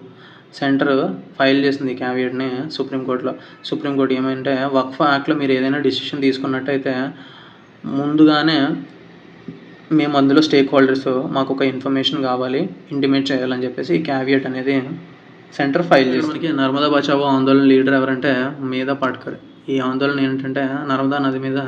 సెంటర్ ఫైల్ చేసింది క్యావియట్ని సుప్రీంకోర్టులో. సుప్రీంకోర్టు ఏమంటే వక్ఫ్ యాక్ట్లో మీరు ఏదైనా డిసిషన్ తీసుకున్నట్టయితే ముందుగానే మేము అందులో స్టేక్ హోల్డర్స్ మాకు ఒక ఇన్ఫర్మేషన్ కావాలి, ఇంటిమేట్ చేయాలని చెప్పేసి ఈ క్యావియట్ అనేది సెంటర్ ఫైల్ చేసి. మనకి నర్మదా బచావో ఆందోళన లీడర్ ఎవరంటే మేధా పాట్కర్. ఈ ఆందోళన ఏంటంటే నర్మదా నది మీద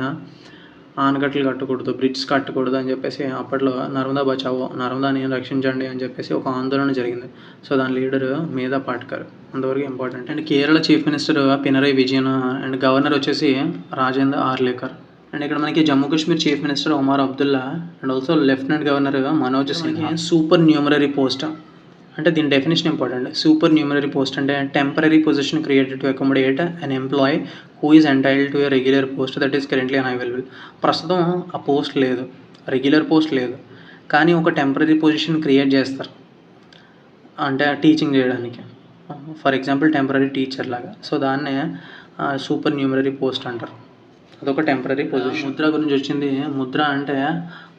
ఆనకట్టలు కట్టకూడదు, బ్రిడ్జ్ కట్టకూడదు అని చెప్పేసి అప్పట్లో నర్మదా బచావో, నర్మదాని రక్షించండి అని చెప్పేసి ఒక ఆందోళన జరిగింది. సో దాని లీడర్ మేధా పాట్కర్. అంతవరకు important. And Kerala chief minister Pinarayi Vijayan and governor వచ్చేసి రాజేంద్ర ఆర్లేకర్. అండ్ ఇక్కడ మనకి Jammu Kashmir chief minister Omar Abdullah and also lieutenant governor Manoj Sinha. Supernumerary post అంటే దీని definition important. Supernumerary post అంటే temporary position created to accommodate an employee who is entitled to a regular post that is currently unavailable. ప్రస్తుతం ఆ post లేదు, regular post లేదు, కానీ ఒక temporary position create చేస్తారు. అంటే టీచింగ్ చేయడానికి. ఫర్ ఎగ్జాంపుల్ టెంపరరీ టీచర్ లాగా. సో దాన్నే సూపర్ న్యూమరరీ పోస్ట్ అంటారు. అదొక టెంపరరీ పొజిషన్. ముద్ర గురించి వచ్చింది. ముద్ర అంటే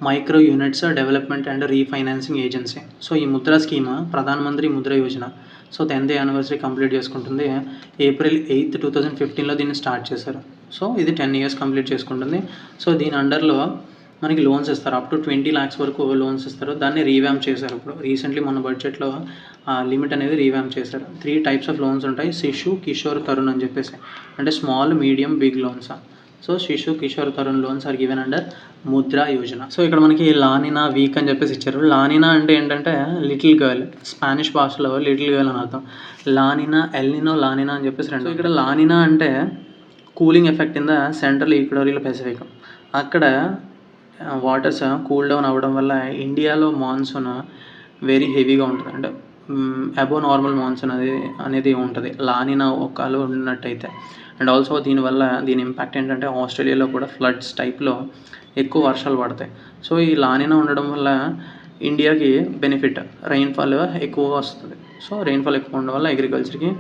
micro units development and refinancing agency. So ఈ ముద్ర స్కీమ్ ప్రధానమంత్రి Mudra Yojana. So 10th anniversary complete చేసుకుంటుంది. April 8, 2015లో దీన్ని స్టార్ట్ చేశారు. సో ఇది 10 years కంప్లీట్ చేసుకుంటుంది. సో దీని అండర్లో మనకి లోన్స్ ఇస్తారు. అప్ టు 20 lakhs వరకు లోన్స్ ఇస్తారు. దాన్ని రీవ్యాంప్ చేశారు. ఇప్పుడు రీసెంట్లీ మన బడ్జెట్లో లిమిట్ అనేది రీవ్యాంప్ చేశారు. 3 types ఆఫ్ లోన్స్ ఉంటాయి. శిశు, కిషోర్, తరుణ్ అని చెప్పేసి. అంటే small, medium, big loans. So Shishu, Kishore, Tarun loans are given under Mudra Yojana. So ఇక్కడ మనకి లానినా వీక్ అని చెప్పేసి ఇచ్చారు. లానినా అంటే ఏంటంటే లిటిల్ గర్ల్. స్పానిష్ భాషలో లిటిల్ గర్ల్ అని అర్థం. లానినా, ఎల్నినో, లానినా అని చెప్పేసి రెండు. సో ఇక్కడ లానినా అంటే cooling effect in the central equatorial Pacific. అక్కడ వాటర్స్ కూల్ డౌన్ అవ్వడం వల్ల ఇండియాలో మాన్సూన్ వెరీ హెవీగా ఉంటుంది. అంటే అబోవ్ నార్మల్ మాన్సూన్ అనేది ఉంటుంది లానినా ఒకలో ఉన్నట్టయితే. అండ్ ఆల్సో దీని ఇంపాక్ట్ ఏంటంటే ఆస్ట్రేలియాలో కూడా ఫ్లడ్స్ టైప్లో ఎక్కువ వర్షాలు పడతాయి. సో ఈ లానినా ఉండడం వల్ల ఇండియాకి బెనిఫిట్, రెయిన్ఫాల్ ఎక్కువగా వస్తుంది. సో రెయిన్ఫాల్ ఎక్కువ ఉండడం వల్ల అగ్రికల్చర్కి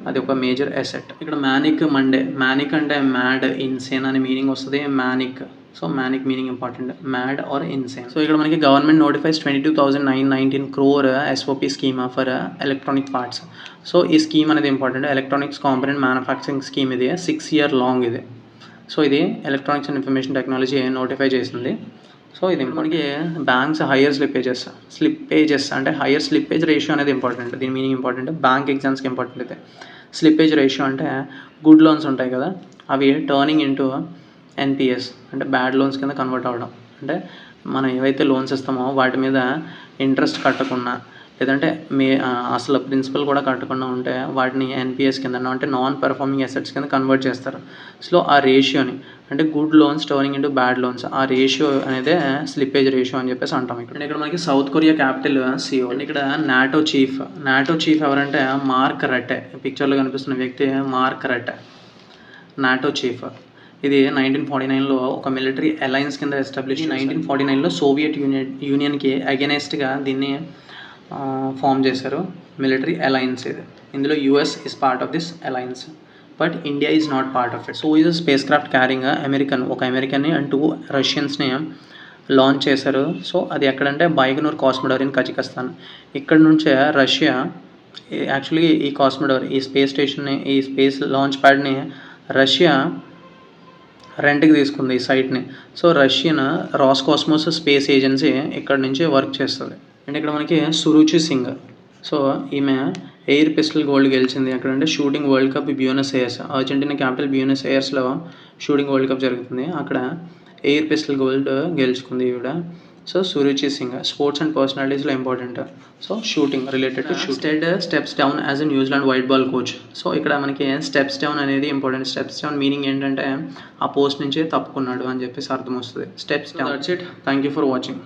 అది ఒక మేజర్ అసెట్. ఇక్కడ మ్యానిక్ మండే. మ్యానిక్ అంటే మ్యాడ్, ఇన్సేన్ అనే మీనింగ్ వస్తుంది. Manic. So manic meaning important. Mad or insane. So ఇక్కడ మనకి government notifies 22,919 crore SOP scheme for electronic parts. So ఈ స్కీమ్ అనేది important. Electronics component manufacturing scheme ఇది. 6 year long ఇది. So ఇది electronics and information technology notify చేసింది. So ఇది మనకి బ్యాంక్స్ హయ్యర్ స్లిప్పేజెస్ అంటే హయ్యర్ స్లిప్పేజ్ రేషియో అనేది ఇంపార్టెంట్. దీని మీనింగ్ ఇంపార్టెంట్. బ్యాంక్ ఎగ్జామ్స్కి ఇంపార్టెంట్ అయితే. స్లిప్పేజ్ రేషియో అంటే గుడ్ లోన్స్ ఉంటాయి కదా, అవి టర్నింగ్ ఇంటూ NPS అంటే బ్యాడ్ లోన్స్ కింద కన్వర్ట్ అవ్వడం. అంటే మనం ఏవైతే లోన్స్ ఇస్తామో వాటి మీద ఇంట్రెస్ట్ కట్టకుండా, లేదంటే అసలు ప్రిన్సిపల్ కూడా కట్టకుండా ఉంటే వాటిని NPS కింద అంటే నాన్ పెర్ఫార్మింగ్ అసెట్స్ కింద కన్వర్ట్ చేస్తారు. సో ఆ రేషియోని అంటే good loans turning into bad loans, ఆ రేషియో అనేదే స్లిప్పేజ్ రేషియో అని చెప్పేసి అంటాం. ఇక్కడ మనకి సౌత్ కొరియా క్యాపిటల్ సియోల్. ఇక్కడ నాటో చీఫ్ ఎవరంటే మార్క్ రట్టే. పిక్చర్లో కనిపిస్తున్న వ్యక్తి మార్క్ రట్టే, నాటో చీఫ్. ఇది 1949లో ఒక మిలిటరీ అలయన్స్ కింద ఎస్టాబ్లిష్. 1949లో సోవియట్ యూనియన్కి అగెనెస్ట్గా దీన్ని ఫామ్ చేశారు. మిలిటరీ అలయన్స్ ఇది. ఇందులో US is part of this alliance, but India is not part of it. So is space craft carrying ఒక అమెరికన్ని అండ్ 2 రష్యన్స్ని లాంచ్ చేశారు. సో అది ఎక్కడంటే బైకనూర్ కాస్మోడోర్ ఇన్ కజకిస్తాన్. ఇక్కడ నుంచే రష్యా యాక్చువల్లీ ఈ కాస్మోడోర్, ఈ స్పేస్ స్టేషన్ని, ఈ స్పేస్ లాంచ్ ప్యాడ్ని రష్యా రెంట్కి తీసుకుంది ఈ సైట్ని. So Russian Roscosmos space agency ఇక్కడ నుంచి వర్క్ చేస్తుంది. అండ్ ఇక్కడ మనకి సురుచి సింగ్. సో ఈమె ఎయిర్ పిస్టల్ గోల్డ్ గెలిచింది. ఎక్కడంటే shooting world cup Buenos Aires. Argentina capital Buenos ఎయిర్స్లో షూటింగ్ వరల్డ్ కప్ జరుగుతుంది. అక్కడ ఎయిర్ పిస్టల్ గోల్డ్ గెలుచుకుంది ఈవిడ. So Suruchi Singh. Sports and పర్సనాలిటీస్లో important. So shooting related to steps down as a New Zealand white ball coach. So ఇక్కడ మనకి steps down అనేది important. Steps down meaning ఏంటంటే ఆ పోస్ట్ నుంచే తప్పుకున్నాడు అని చెప్పేసి అర్థం వస్తుంది. Steps down. That's it. Thank you for watching.